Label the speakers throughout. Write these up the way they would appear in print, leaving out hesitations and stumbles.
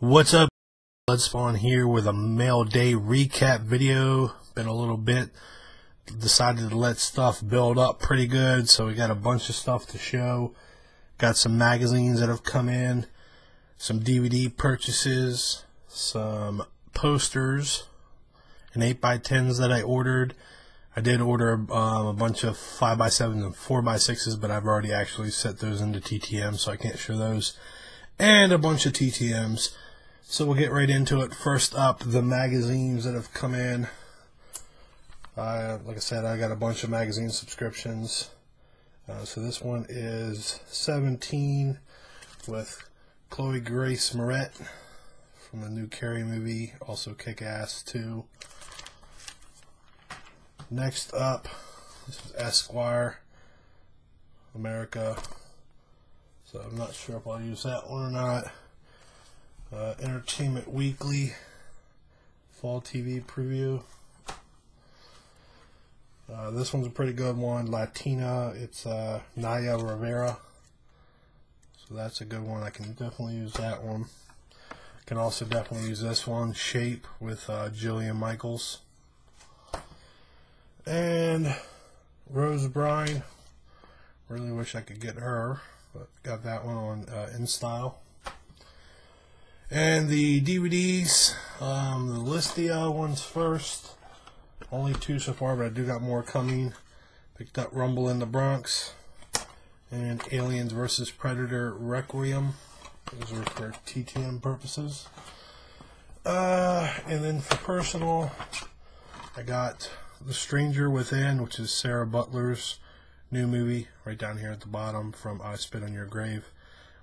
Speaker 1: What's up? Let's spawn here with a mail day recap video. Been a little bit. Decided to let stuff build up pretty good, so we got a bunch of stuff to show. Got some magazines that have come in, some DVD purchases, some posters, and 8x10s that I ordered. I did order a bunch of 5x7s and 4x6s, but I've already actually set those into TTM, so I can't show those. And a bunch of TTMs. So we'll get right into it. First up, the magazines that have come in. Like I said, I got a bunch of magazine subscriptions. So this one is 17 with Chloe Grace Moretz from the new Carrie movie, also Kick-Ass 2. Next up, this is Esquire America. So I'm not sure if I'll use that one or not. Entertainment Weekly Fall TV Preview. This one's a pretty good one. Latina, it's Naya Rivera. So that's a good one. I can definitely use that one. I can also definitely use this one, Shape, with Jillian Michaels. And Rose Brine. Really wish I could get her, but got that one on InStyle. And the DVDs, the Listia ones first. Only 2 so far, but I do got more coming. Picked up Rumble in the Bronx and Aliens vs. Predator Requiem. Those are for TTM purposes. And then for personal, I got The Stranger Within, which is Sarah Butler's new movie, right down here at the bottom, from I Spit on Your Grave.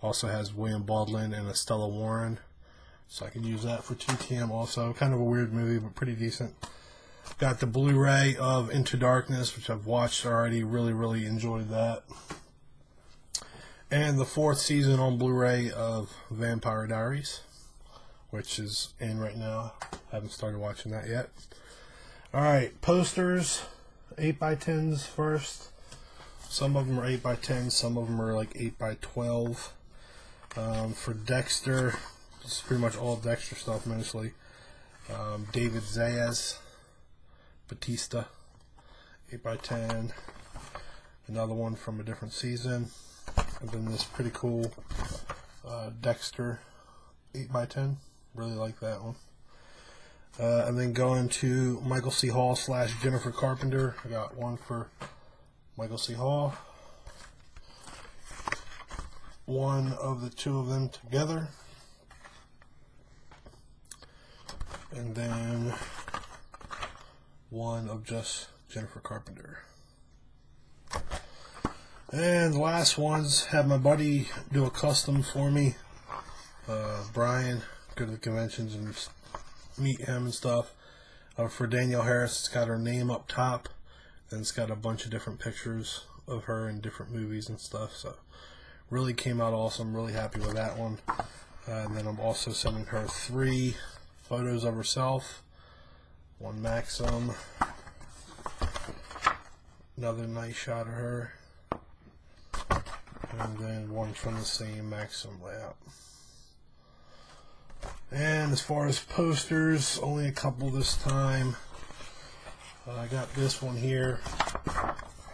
Speaker 1: Also has William Baldwin and Estella Warren, so I can use that for TTM also. Kind of a weird movie, but pretty decent. Got the Blu-ray of Into Darkness, which I've watched already. Really enjoyed that. And the 4th season on Blu-ray of Vampire Diaries, which is in right now. Haven't started watching that yet. Alright, posters. 8x10s first. Some of them are 8x10, some of them are like 8x12. For Dexter, it's pretty much all Dexter stuff mostly. David Zayas, Batista, 8x10. Another one from a different season. And then this pretty cool Dexter 8x10. Really like that one. And then going to Michael C. Hall / Jennifer Carpenter. I got one for Michael C. Hall. One of the 2 of them together. And then one of just Jennifer Carpenter. And the last ones, had my buddy do a custom for me. Brian, go to the conventions and meet him and stuff. For Danielle Harris, it's got her name up top. Then it's got a bunch of different pictures of her in different movies and stuff. So really came out awesome. Really happy with that one. And then I'm also sending her 3 photos of herself. One Maxim. Another nice shot of her. And then one from the same Maxim layout. And as far as posters, only a couple this time. I got this one here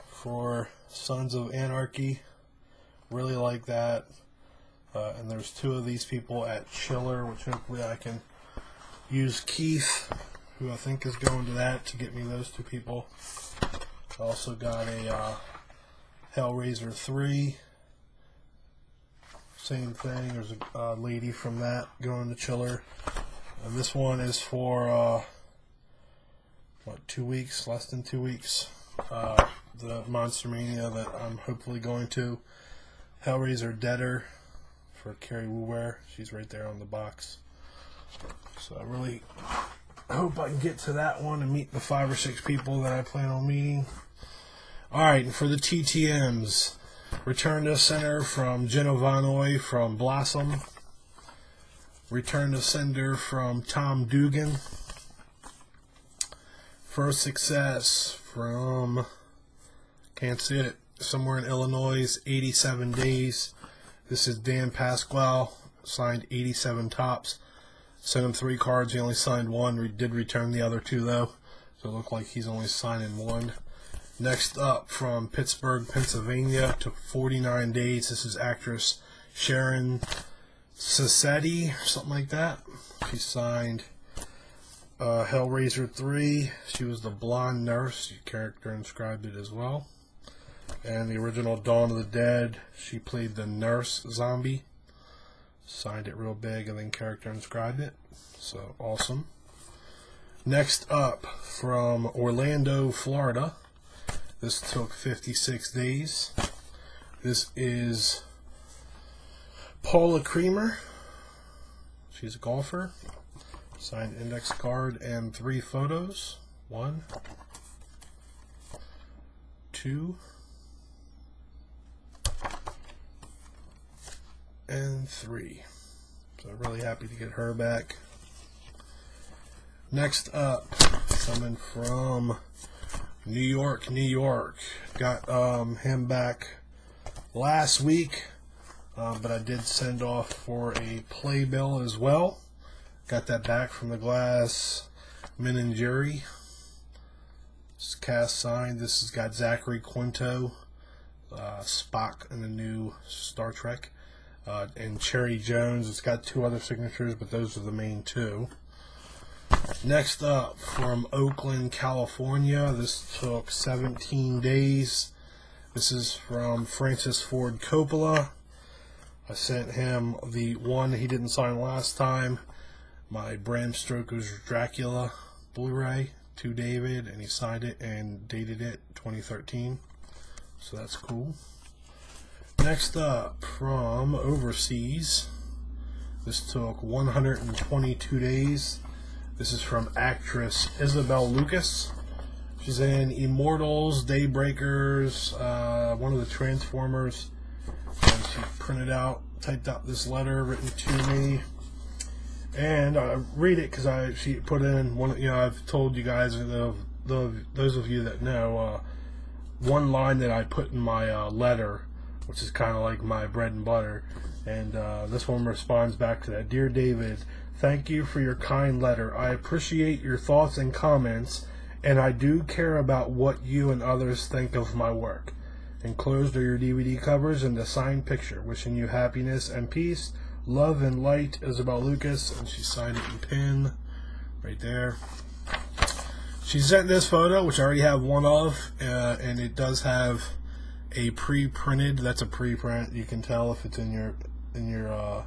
Speaker 1: for Sons of Anarchy. Really like that. And there's 2 of these people at Chiller, which hopefully I can use Keith, who I think is going to that, to get me those 2 people. I also got a Hellraiser 3. Same thing. There's a lady from that going to Chiller. And this one is for 2 weeks, less than 2 weeks. The Monster Mania that I'm hopefully going to. Hellraiser Deader for Carrie Woower. She's right there on the box. So I really hope I can get to that one and meet the 5 or 6 people that I plan on meeting. Alright, and for the TTMs, Return to Sender from Jenna Vanoy from Blossom. Return to Sender from Tom Dugan. First Success from, can't see it, somewhere in Illinois, 87 Days. This is Dan Pasquale, signed 87 Tops. Sent him 3 cards. He only signed 1. We did return the other 2 though, so it looked like he's only signing 1. Next up, from Pittsburgh, Pennsylvania, took 49 days. This is actress Sharon Sassetti, something like that. She signed Hellraiser 3. She was the blonde nurse. She character inscribed it as well. And the original Dawn of the Dead, she played the nurse zombie. Signed it real big and then character inscribed it. So awesome. Next up, from Orlando, Florida. This took 56 days. This is Paula Creamer. She's a golfer. Signed index card and 3 photos. 1, 2, and 3. So really happy to get her back. Next up, coming from New York, New York. Got him back last week, but I did send off for a playbill as well. Got that back from the Glass Menagerie. It's cast signed. This has got Zachary Quinto, Spock in the new Star Trek, and Cherry Jones. It's got 2 other signatures, but those are the main 2. Next up, from Oakland, California. This took 17 days. This is from Francis Ford Coppola. I sent him the one he didn't sign last time, my Bram Stoker's Dracula Blu-ray, to David, and he signed it and dated it 2013. So that's cool. Next up, from overseas. This took 122 days. This is from actress Isabel Lucas. She's in Immortals, Daybreakers, one of the Transformers. And she typed out this letter written to me. And I read it because she put in one. I've told you guys, those of you that know, one line that I put in my letter, which is kind of like my bread and butter. And this one responds back to that. Dear David, thank you for your kind letter. I appreciate your thoughts and comments, and I do care about what you and others think of my work. Enclosed are your DVD covers and the signed picture. Wishing you happiness and peace. Love and light, Isabel Lucas. And she signed it in pen right there. She sent this photo, which I already have one of, and it does have a pre-printed. That's a pre-print. You can tell if it's in your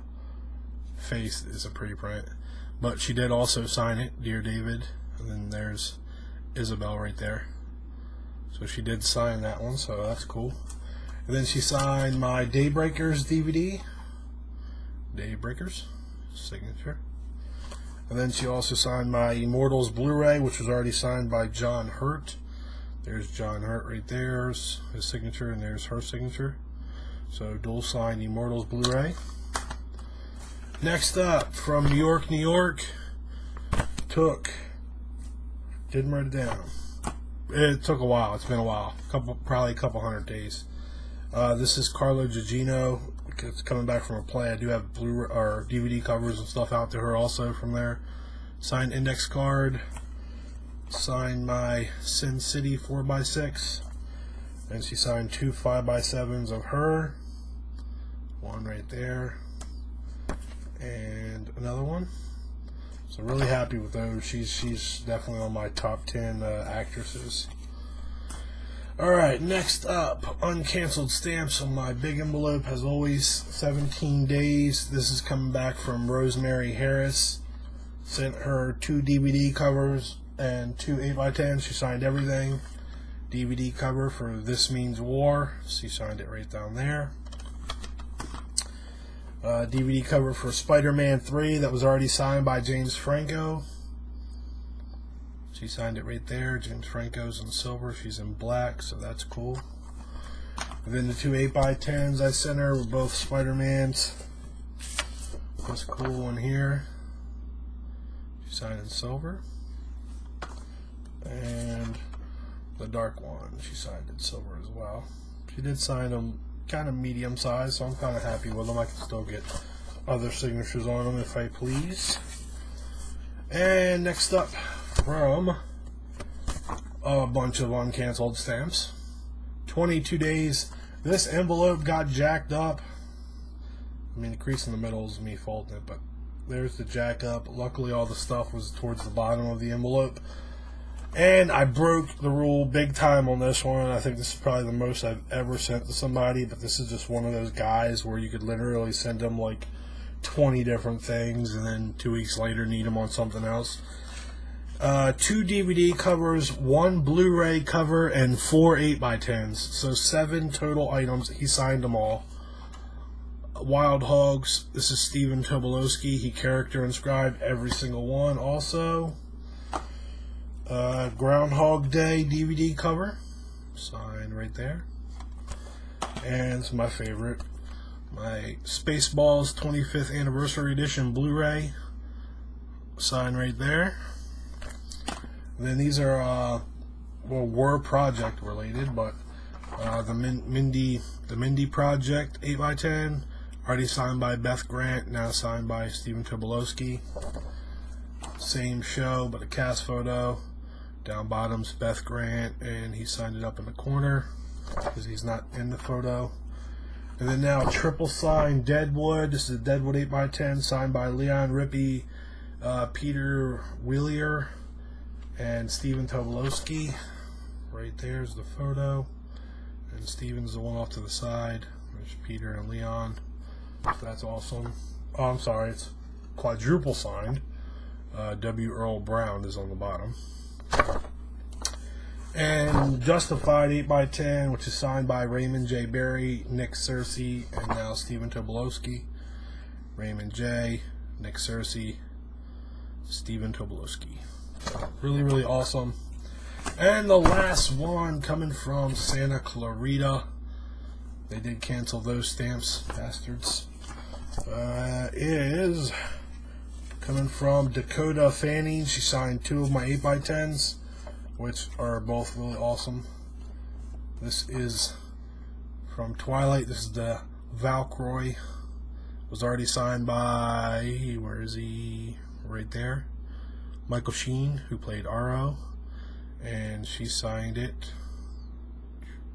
Speaker 1: face is a pre-print. But she did also sign it, Dear David. And then there's Isabel right there. So she did sign that one, so that's cool. And then she signed my Daybreakers DVD. Daybreakers signature. And then she also signed my Immortals Blu-ray, which was already signed by John Hurt. There's John Hurt right there, his signature, and there's her signature. So dual signed Immortals Blu-ray. Next up, from New York, New York, didn't write it down. It took a while. It's been a while. Probably a couple 100 days. This is Carla Gugino. It's coming back from a play. I do have Blu-ray or DVD covers and stuff out to her also from there. Signed index card. Signed my Sin City 4x6. And she signed 2 5x7s of her. One right there. And another one. So really happy with those. She's definitely on my top 10 actresses. Alright, next up, uncanceled stamps on my big envelope, as always, 17 days. This is coming back from Rosemary Harris. Sent her 2 DVD covers and 2 8x10s. She signed everything. DVD cover for This Means War. She signed it right down there. DVD cover for Spider-Man 3 that was already signed by James Franco. She signed it right there. James Franco's in silver. She's in black, so that's cool. And then the 2 8x10s I sent her were both Spider-Mans. This cool one here. She signed in silver. And the dark one, she signed in silver as well. She did sign them kind of medium size, so I'm kind of happy with them. I can still get other signatures on them if I please. And next up, from a bunch of uncanceled stamps, 22 days. This envelope got jacked up. I mean, the crease in the middle is me folding it, but there's the jack up. Luckily, all the stuff was towards the bottom of the envelope. And I broke the rule big time on this one. I think this is probably the most I've ever sent to somebody, but this is just one of those guys where you could literally send them like 20 different things and then 2 weeks later need them on something else. 2 DVD covers, 1 Blu-ray cover, and 4 8x10s. So 7 total items. He signed them all. Wild Hogs. This is Stephen Tobolowsky. He character inscribed every single one. Also, Groundhog Day DVD cover, signed right there. And it's my favorite, my Spaceballs 25th Anniversary Edition Blu-ray, signed right there. And then these are well, were project related, but the Mindy Project 8x10, already signed by Beth Grant, now signed by Stephen Tobolowsky. Same show, but a cast photo. Down bottom's Beth Grant, and he signed it up in the corner because he's not in the photo. And then now triple signed Deadwood. This is a Deadwood 8x10 signed by Leon Rippey, Peter Willier, and Stephen Tobolowsky. Right there's the photo, and Stephen's the one off to the side. There's Peter and Leon. So that's awesome. Oh, I'm sorry, it's quadruple signed. W. Earl Brown is on the bottom. And Justified 8x10, which is signed by Raymond J. Berry, Nick Searcy, and now Stephen Tobolowsky. Raymond J., Nick Searcy, Stephen Tobolowsky. Really, really awesome. And the last one coming from Santa Clarita. They did cancel those stamps, bastards. Is coming from Dakota Fanning. She signed 2 of my 8x10s, which are both really awesome. This is from Twilight. This is the Valkyrie. Was already signed by, where is he? Right there. Michael Sheen, who played Aro. And she signed it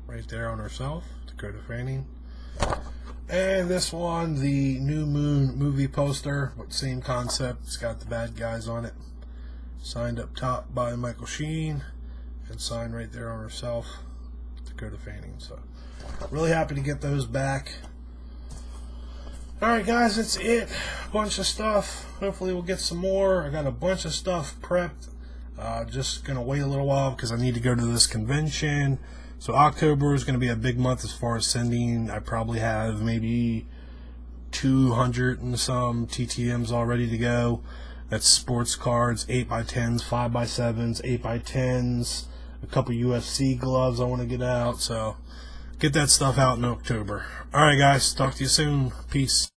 Speaker 1: right there on herself, Dakota Fanning. And this one, the New Moon movie poster, but same concept. It's got the bad guys on it. Signed up top by Michael Sheen, and signed right there on herself, Dakota Fanning. So, really happy to get those back. Alright guys, that's it. Bunch of stuff. Hopefully we'll get some more. I got a bunch of stuff prepped. Just going to wait a little while because I need to go to this convention. So October is going to be a big month as far as sending. I probably have maybe 200 and some TTMs all ready to go. That's sports cards, 8x10s, 5x7s, 8x10s, a couple UFC gloves I want to get out. So get that stuff out in October. Alright guys, talk to you soon. Peace.